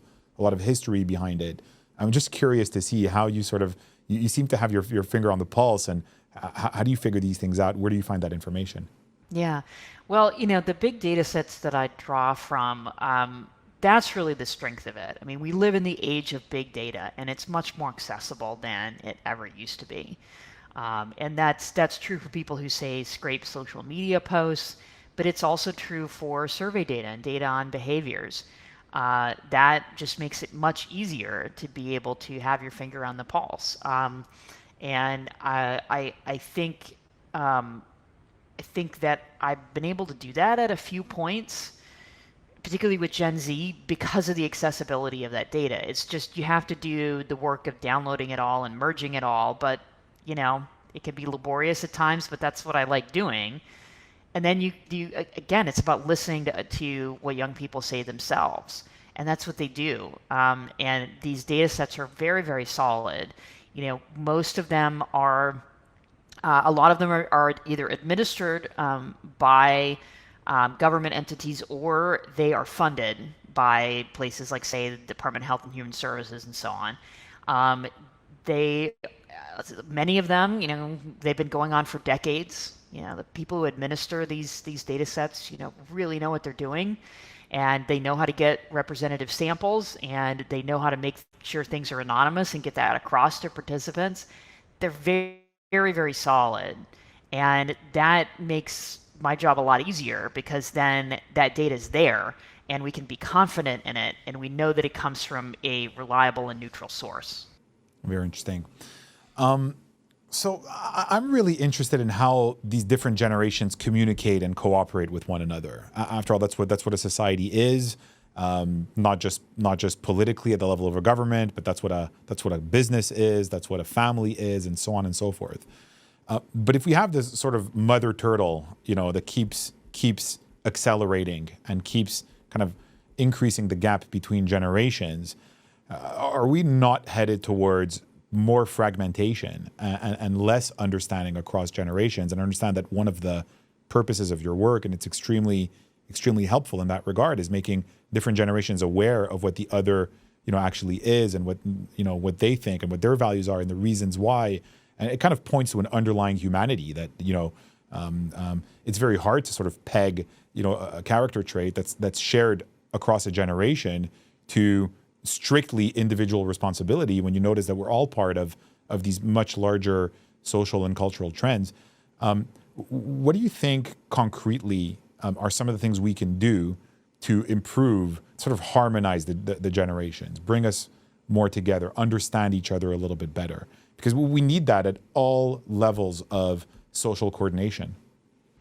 history behind it. I'm just curious to see how you sort of you seem to have your finger on the pulse, and how do you figure these things out? Where do you find that information? Yeah. Well, the big data sets that I draw from, that's really the strength of it. I mean, we live in the age of big data, and it's much more accessible than it ever used to be. And that's true for people who say scrape social media posts, but it's also true for survey data and data on behaviors. That just makes it much easier to be able to have your finger on the pulse. And I think that I've been able to do that at a few points, particularly with Gen Z, because of the accessibility of that data. It's just you have to do the work of downloading it all and merging it all, but it can be laborious at times, but that's what I like doing. And then you again, it's about listening to what young people say themselves, and that's what they do. And these data sets are very, very solid. Most of them are. A lot of them are either administered by government entities, or they are funded by places like, say, the Department of Health and Human Services and so on. Many of them, they've been going on for decades. The people who administer these data sets, really know what they're doing, and they know how to get representative samples, and they know how to make sure things are anonymous and get that across to participants. They're very, very, very solid, and that makes my job a lot easier, because then that data is there, and we can be confident in it, and we know that it comes from a reliable and neutral source. Very interesting. So I'm really interested in how these different generations communicate and cooperate with one another. After all, that's what a society is. Not just politically at the level of a government, but that's what a business is. That's what a family is, and so on and so forth. But if we have this sort of mother turtle, that keeps accelerating and keeps kind of increasing the gap between generations, are we not headed towards more fragmentation and less understanding across generations? And I understand that one of the purposes of your work, and it's extremely helpful in that regard, is making different generations aware of what the other actually is, and what they think and what their values are and the reasons why. And it kind of points to an underlying humanity that it's very hard to sort of peg a character trait that's shared across a generation to strictly individual responsibility, when you notice that we're all part of these much larger social and cultural trends. What do you think concretely are some of the things we can do to improve, sort of harmonize the generations, bring us more together, understand each other a little bit better? Because we need that at all levels of social coordination.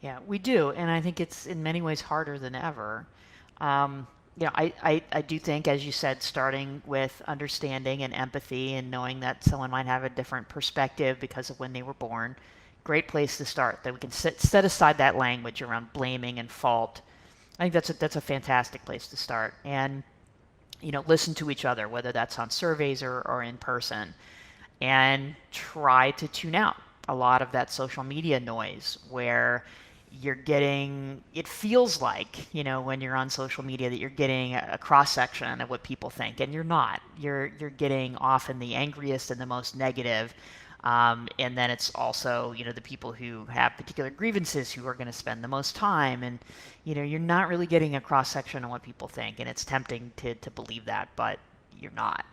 Yeah, we do, and I think it's in many ways harder than ever. I do think, as you said, starting with understanding and empathy and knowing that someone might have a different perspective because of when they were born, great place to start. That we can set aside that language around blaming and fault. I think that's a fantastic place to start. And listen to each other, whether that's on surveys or in person, and try to tune out a lot of that social media noise where you're getting, it feels like, when you're on social media, that you're getting a cross-section of what people think, and you're not. You're getting often the angriest and the most negative, and then it's also, the people who have particular grievances who are going to spend the most time, and, you're not really getting a cross-section on what people think, and it's tempting to believe that, but you're not.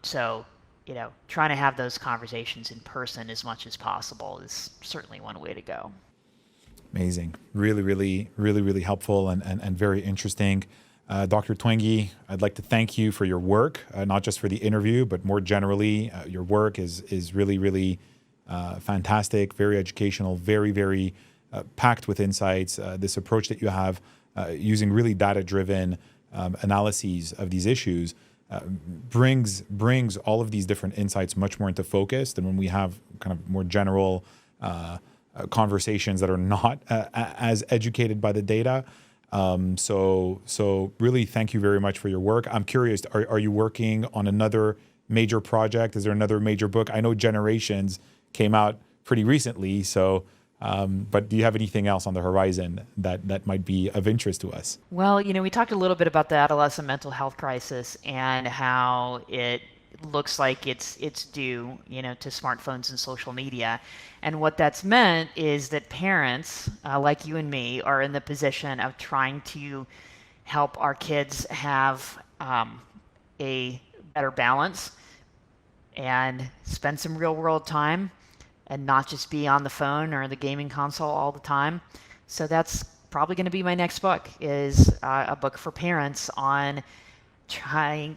So trying to have those conversations in person as much as possible is certainly one way to go. Amazing. Really, really, really, really helpful and very interesting. Dr. Twenge, I'd like to thank you for your work, not just for the interview, but more generally. Your work is really, really fantastic, very educational, very, very packed with insights. This approach that you have using really data-driven analyses of these issues brings all of these different insights much more into focus than when we have kind of more general conversations that are not as educated by the data. So really thank you very much for your work. I'm curious, are you working on another major project? Is there another major book? I know Generations came out pretty recently, but do you have anything else on the horizon that might be of interest to us? Well, we talked a little bit about the adolescent mental health crisis and how it looks like it's due, to smartphones and social media. And what that's meant is that parents, like you and me, are in the position of trying to help our kids have a better balance and spend some real world time and not just be on the phone or the gaming console all the time. So that's probably going to be my next book, is a book for parents on trying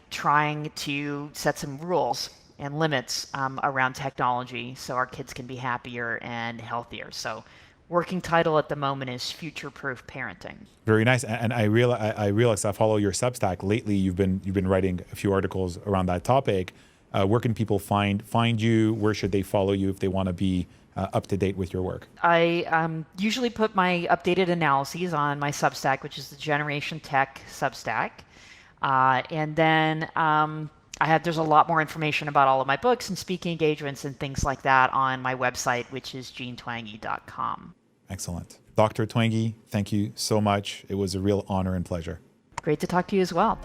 to set some rules and limits around technology so our kids can be happier and healthier. So working title at the moment is Future Proof Parenting. Very nice. And I realize I follow your Substack. Lately, you've been writing a few articles around that topic. Where can people find you? Where should they follow you if they want to be up to date with your work? I usually put my updated analyses on my Substack, which is the Generation Tech Substack. And then there's a lot more information about all of my books and speaking engagements and things like that on my website, which is genetwenge.com. Excellent. Dr. Twenge, thank you so much. It was a real honor and pleasure. Great to talk to you as well.